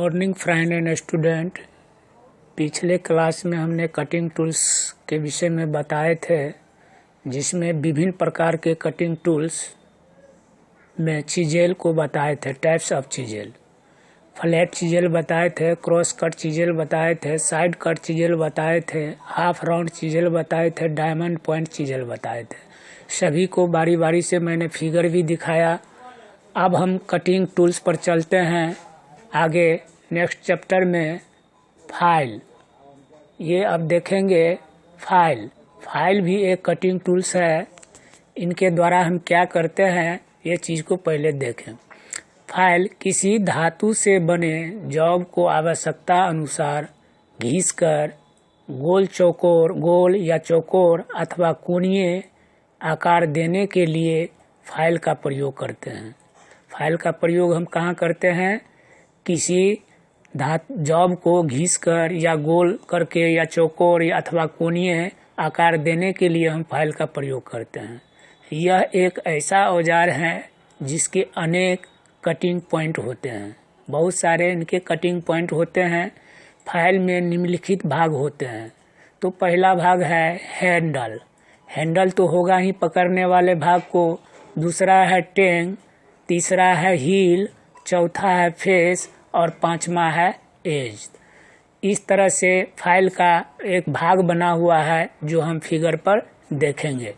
Morning friend and student. पिछले class में हमने कटिंग टूल्स के विषय में बताए थे, जिसमें विभिन्न प्रकार के कटिंग टूल्स में चिजेल को बताए थे, टाइप्स ऑफ चिजेल। फ्लैट चिजेल बताए थे, क्रॉस कट चिजेल बताए थे, साइड कट चिजेल बताए थे, हाफ राउंड चिजेल बताए थे, डायमंड पॉइंट चिजेल बताए थे। सभी को बारी बारी से मैंने फिगर भी दिखाया। अब हम कटिंग टूल्स पर चलते हैं आगे। नेक्स्ट चैप्टर में फाइल, ये अब देखेंगे। फाइल भी एक कटिंग टूल्स है। इनके द्वारा हम क्या करते हैं, ये चीज़ को पहले देखें। फाइल किसी धातु से बने जॉब को आवश्यकता अनुसार घिसकर गोल या चौकोर अथवा कोणीय आकार देने के लिए फाइल का प्रयोग करते हैं। फाइल का प्रयोग हम कहाँ करते हैं? किसी जॉब को घिसकर या गोल करके या चौकोर या अथवा कोणीय आकार देने के लिए हम फाइल का प्रयोग करते हैं। यह एक ऐसा औजार है जिसके अनेक कटिंग पॉइंट होते हैं। बहुत सारे इनके कटिंग पॉइंट होते हैं। फाइल में निम्नलिखित भाग होते हैं। तो पहला भाग है हैंडल। हैंडल तो होगा ही पकड़ने वाले भाग को। दूसरा है टेंग, तीसरा है हील, चौथा है फेस और पांचवा है एज। इस तरह से फाइल का एक भाग बना हुआ है जो हम फिगर पर देखेंगे।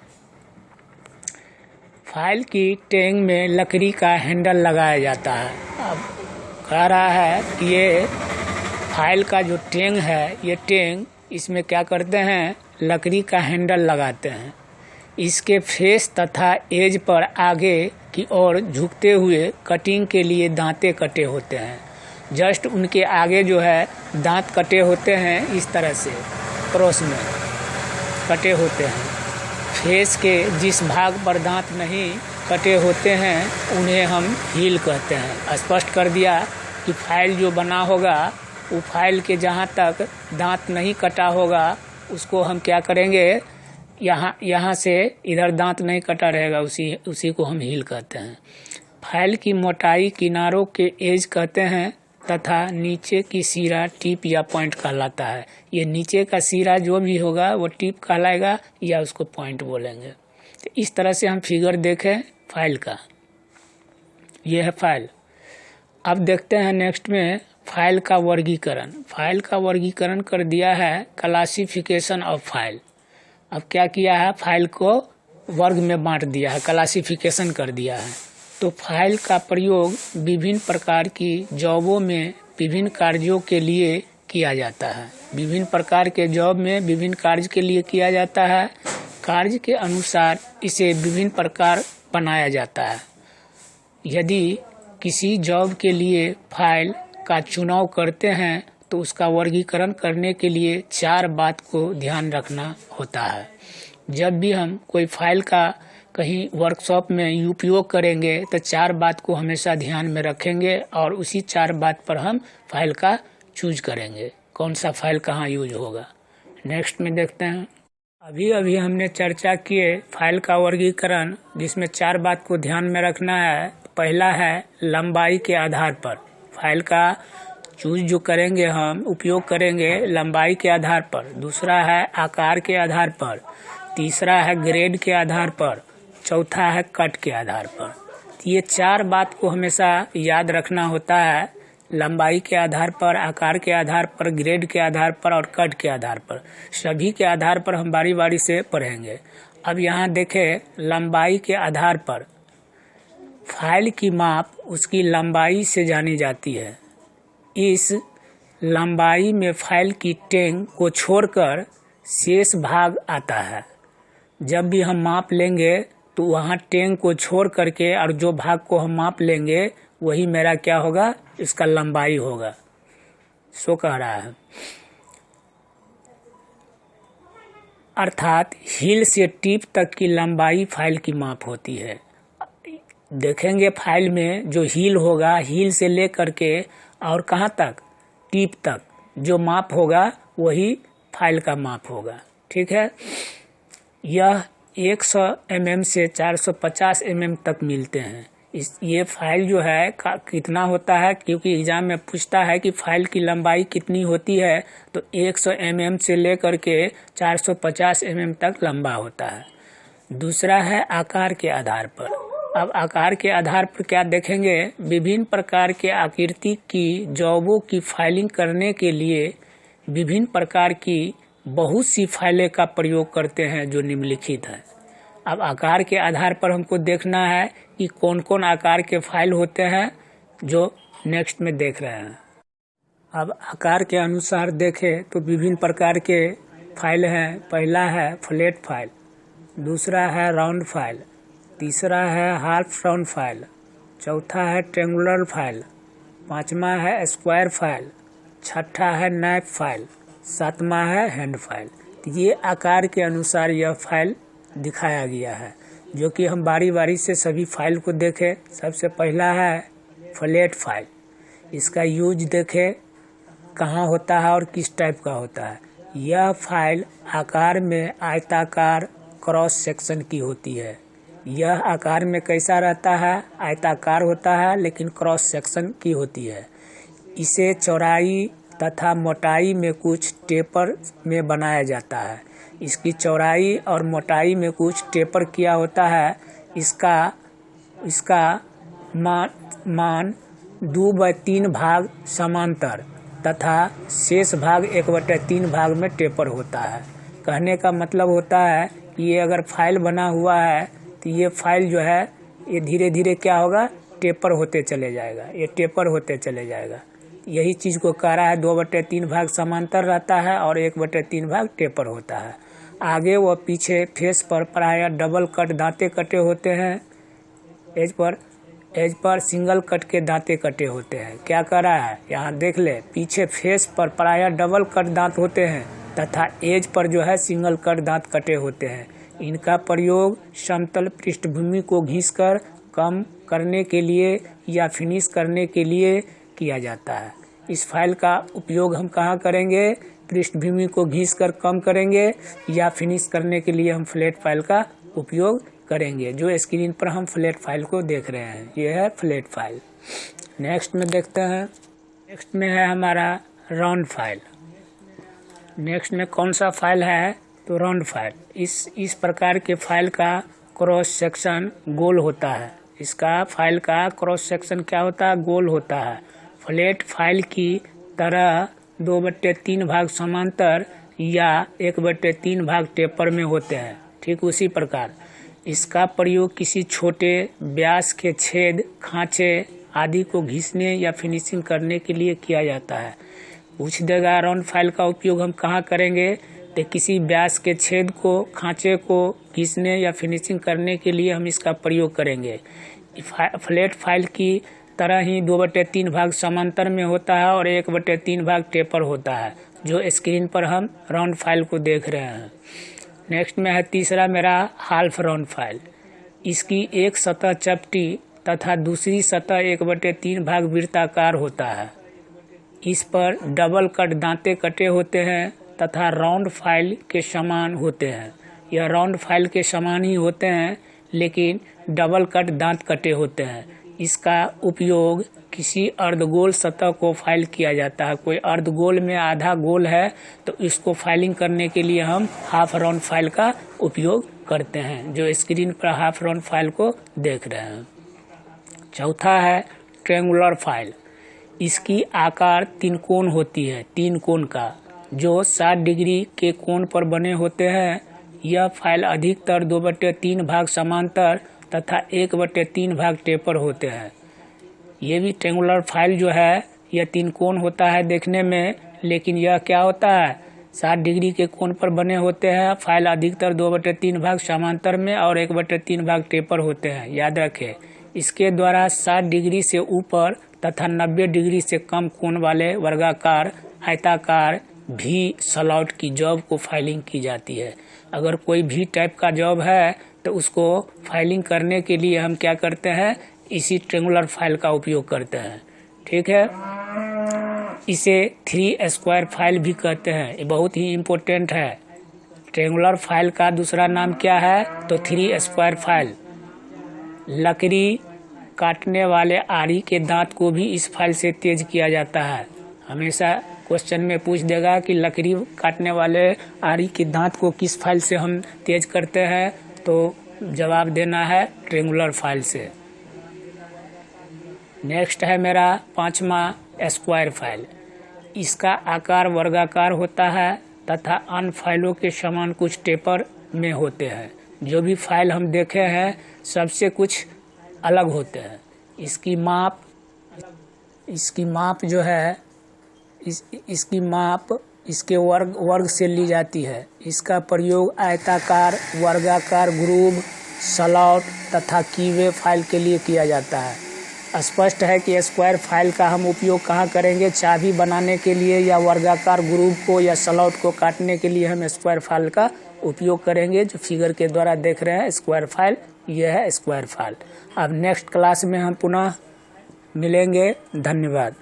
फाइल की टेंग में लकड़ी का हैंडल लगाया जाता है। अब कह रहा है कि ये फाइल का जो टेंग है, ये टेंग इसमें क्या करते हैं, लकड़ी का हैंडल लगाते हैं। इसके फेस तथा एज पर आगे की ओर झुकते हुए कटिंग के लिए दांते कटे होते हैं। जस्ट उनके आगे जो है दांत कटे होते हैं, इस तरह से क्रॉस में कटे होते हैं। फेस के जिस भाग पर दांत नहीं कटे होते हैं उन्हें हम हील कहते हैं। स्पष्ट कर दिया कि फाइल जो बना होगा वो फाइल के जहाँ तक दांत नहीं कटा होगा उसको हम क्या करेंगे, यहाँ से इधर दांत नहीं कटा रहेगा, उसी को हम हील कहते हैं। फाइल की मोटाई किनारों के एज कहते हैं तथा नीचे की सिरा टिप या पॉइंट कहलाता है। ये नीचे का सिरा जो भी होगा वो टिप कहलाएगा या उसको पॉइंट बोलेंगे। तो इस तरह से हम फिगर देखें फाइल का। ये है फाइल। अब देखते हैं नेक्स्ट में फाइल का वर्गीकरण। फाइल का वर्गीकरण कर दिया है क्लासिफिकेशन ऑफ फाइल। अब क्या किया है, फाइल को वर्ग में बांट दिया है, क्लासिफिकेशन कर दिया है। तो फाइल का प्रयोग विभिन्न प्रकार की जॉबों में विभिन्न कार्यों के लिए किया जाता है। विभिन्न प्रकार के जॉब में विभिन्न कार्य के लिए किया जाता है। कार्य के अनुसार इसे विभिन्न प्रकार बनाया जाता है। यदि किसी जॉब के लिए फाइल का चुनाव करते हैं तो उसका वर्गीकरण करने के लिए 4 बात को ध्यान रखना होता है। जब भी हम कोई फाइल का कहीं वर्कशॉप में उपयोग करेंगे तो 4 बात को हमेशा ध्यान में रखेंगे और उसी 4 बात पर हम फाइल का चूज करेंगे, कौन सा फाइल कहाँ यूज होगा। नेक्स्ट में देखते हैं। अभी हमने चर्चा किए फाइल का वर्गीकरण, जिसमें 4 बात को ध्यान में रखना है। पहला है लंबाई के आधार पर। फाइल का चूज जो करेंगे हम, उपयोग करेंगे लंबाई के आधार पर। दूसरा है आकार के आधार पर। तीसरा है ग्रेड के आधार पर। चौथा है कट के आधार पर। ये 4 बात को हमेशा याद रखना होता है। लंबाई के आधार पर, आकार के आधार पर, ग्रेड के आधार पर और कट के आधार पर। सभी के आधार पर हम बारी बारी से पढ़ेंगे। अब यहाँ देखें, लंबाई के आधार पर फाइल की माप उसकी लंबाई से जानी जाती है। इस लंबाई में फाइल की टेंग को छोड़कर शेष भाग आता है। जब भी हम माप लेंगे तो वहाँ टेंग को छोड़ करके और जो भाग को हम माप लेंगे वही मेरा क्या होगा, इसका लंबाई होगा। सो कह रहा है। अर्थात हील से टिप तक की लंबाई फाइल की माप होती है। देखेंगे फाइल में जो हील होगा, हील से ले करके और कहाँ तक, टिप तक जो माप होगा वही फाइल का माप होगा। ठीक है। यह 100 mm से 450 mm तक मिलते हैं। ये फाइल जो है कितना होता है, क्योंकि एग्जाम में पूछता है कि फाइल की लंबाई कितनी होती है, तो 100 mm से लेकर के 450 mm तक लंबा होता है। दूसरा है आकार के आधार पर। अब आकार के आधार पर क्या देखेंगे, विभिन्न प्रकार के आकृति की जॉबों की फाइलिंग करने के लिए विभिन्न प्रकार की बहुत सी फाइलें का प्रयोग करते हैं जो निम्नलिखित है। अब आकार के आधार पर हमको देखना है कि कौन कौन आकार के फाइल होते हैं, जो नेक्स्ट में देख रहे हैं। अब आकार के अनुसार देखें तो विभिन्न प्रकार के फाइल हैं। पहला है फ्लैट फाइल, दूसरा है राउंड फाइल, तीसरा है हाफ राउंड फाइल, चौथा है ट्रेंगुलर फाइल, पांचवा है स्क्वायर फाइल, छठा है नैप फाइल, सातवां है हैंड फाइल। ये आकार के अनुसार यह फाइल दिखाया गया है, जो कि हम बारी बारी से सभी फाइल को देखें। सबसे पहला है फ्लैट फाइल। इसका यूज देखें कहाँ होता है और किस टाइप का होता है। यह फाइल आकार में आयताकार क्रॉस सेक्शन की होती है। यह आकार में कैसा रहता है, आयताकार होता है लेकिन क्रॉस सेक्शन की होती है। इसे चौड़ाई तथा मोटाई में कुछ टेपर में बनाया जाता है। इसकी चौड़ाई और मोटाई में कुछ टेपर किया होता है। इसका मान 2/3 भाग समांतर तथा शेष भाग 1/3 भाग में टेपर होता है। कहने का मतलब होता है कि ये अगर फाइल बना हुआ है तो ये फाइल जो है ये धीरे धीरे क्या होगा, टेपर होते चले जाएगा, ये टेपर होते चले जाएगा। यही चीज़ को कह रहा है। 2/3 भाग समांतर रहता है और 1/3 भाग टेपर होता है। आगे व पीछे फेस पर प्रायः डबल कट दांते कटे होते हैं। एज पर सिंगल कट के दांते कटे होते हैं। क्या कह रहा है यहाँ देख ले, पीछे फेस पर प्रायः डबल कट दांत होते हैं तथा एज पर जो है सिंगल कट दांत कटे होते हैं। इनका प्रयोग समतल पृष्ठभूमि को घिसकर कम करने के लिए या फिनिश करने के लिए किया जाता है। इस फाइल का उपयोग हम कहाँ करेंगे, पृष्ठभूमि को घिसकर कम करेंगे या फिनिश करने के लिए हम फ्लैट फाइल का उपयोग करेंगे। जो स्क्रीन पर हम फ्लैट फाइल को देख रहे हैं, ये है फ्लैट फाइल। नेक्स्ट में देखते हैं। नेक्स्ट में है हमारा राउंड फाइल। नेक्स्ट में कौन सा फाइल है, तो राउंड फाइल। इस प्रकार के फाइल का क्रॉस सेक्शन गोल होता है। इसका फाइल का क्रॉस सेक्शन क्या होता है, गोल होता है। फ्लैट फाइल की तरह 2/3 भाग समांतर या 1/3 भाग टेपर में होते हैं। ठीक उसी प्रकार इसका प्रयोग किसी छोटे व्यास के छेद, खांचे आदि को घिसने या फिनिशिंग करने के लिए किया जाता है। पूछ देगा राउंड फाइल का उपयोग हम कहाँ करेंगे, तो किसी व्यास के छेद को, खांचे को घिसने या फिनिशिंग करने के लिए हम इसका प्रयोग करेंगे। फ्लैट फाइल की तरह ही 2/3 भाग समांतर में होता है और 1/3 भाग टेपर होता है, जो स्क्रीन पर हम राउंड फाइल को देख रहे हैं। नेक्स्ट में है तीसरा मेरा हाल्फ राउंड फाइल। इसकी एक सतह चपटी तथा दूसरी सतह 1/3 भाग वृत्ताकार होता है। इस पर डबल कट दांते कटे होते हैं तथा राउंड फाइल के समान होते हैं। यह राउंड फाइल के समान ही होते हैं लेकिन डबल कट दांत कटे होते हैं। इसका उपयोग किसी अर्धगोल सतह को फाइल किया जाता है। कोई अर्धगोल में आधा गोल है तो इसको फाइलिंग करने के लिए हम हाफ राउंड फाइल का उपयोग करते हैं, जो स्क्रीन पर हाफ राउंड फाइल को देख रहे हैं। चौथा है ट्रायंगुलर फाइल। इसकी आकार तीन कोण होती है, 3 कोण का, जो 60 डिग्री के कोण पर बने होते हैं। यह फाइल अधिकतर 2/3 भाग समांतर तथा 1/3 भाग टेपर होते हैं। ये भी ट्रायंगुलर फाइल जो है यह 3 कोण होता है देखने में, लेकिन यह क्या होता है, 60 डिग्री के कोण पर बने होते हैं। फाइल अधिकतर 2/3 भाग समांतर में और 1/3 भाग टेपर होते हैं। याद रखें, इसके द्वारा 60 डिग्री से ऊपर तथा 90 डिग्री से कम कोण वाले वर्गाकार, आयताकार, भी स्लॉट की जॉब को फाइलिंग की जाती है। अगर कोई भी टाइप का जॉब है तो उसको फाइलिंग करने के लिए हम क्या करते हैं, इसी ट्रायंगुलर फाइल का उपयोग करते हैं। ठीक है, इसे 3 स्क्वायर फाइल भी कहते हैं। ये बहुत ही इम्पोर्टेंट है। ट्रायंगुलर फाइल का दूसरा नाम क्या है, तो 3 स्क्वायर फाइल। लकड़ी काटने वाले आरी के दांत को भी इस फाइल से तेज किया जाता है। हमेशा क्वेश्चन में पूछ देगा कि लकड़ी काटने वाले आरी के दांत को किस फाइल से हम तेज करते हैं, तो जवाब देना है ट्रेंगुलर फाइल से। नेक्स्ट है मेरा 5वां स्क्वायर फाइल। इसका आकार वर्गाकार होता है तथा अन्य फाइलों के समान कुछ टेपर में होते हैं। जो भी फाइल हम देखे हैं सबसे कुछ अलग होते हैं। इसकी माप जो है इसकी माप इसके वर्ग से ली जाती है। इसका प्रयोग आयताकार, वर्गाकार, ग्रूव, स्लॉट तथा कीवे फाइल के लिए किया जाता है। स्पष्ट है कि स्क्वायर फाइल का हम उपयोग कहाँ करेंगे, चाबी बनाने के लिए या वर्गाकार ग्रूव को या स्लॉट को काटने के लिए हम स्क्वायर फाइल का उपयोग करेंगे। जो फिगर के द्वारा देख रहे हैं स्क्वायर फाइल, यह है स्क्वायर फाइल। अब नेक्स्ट क्लास में हम पुनः मिलेंगे। धन्यवाद।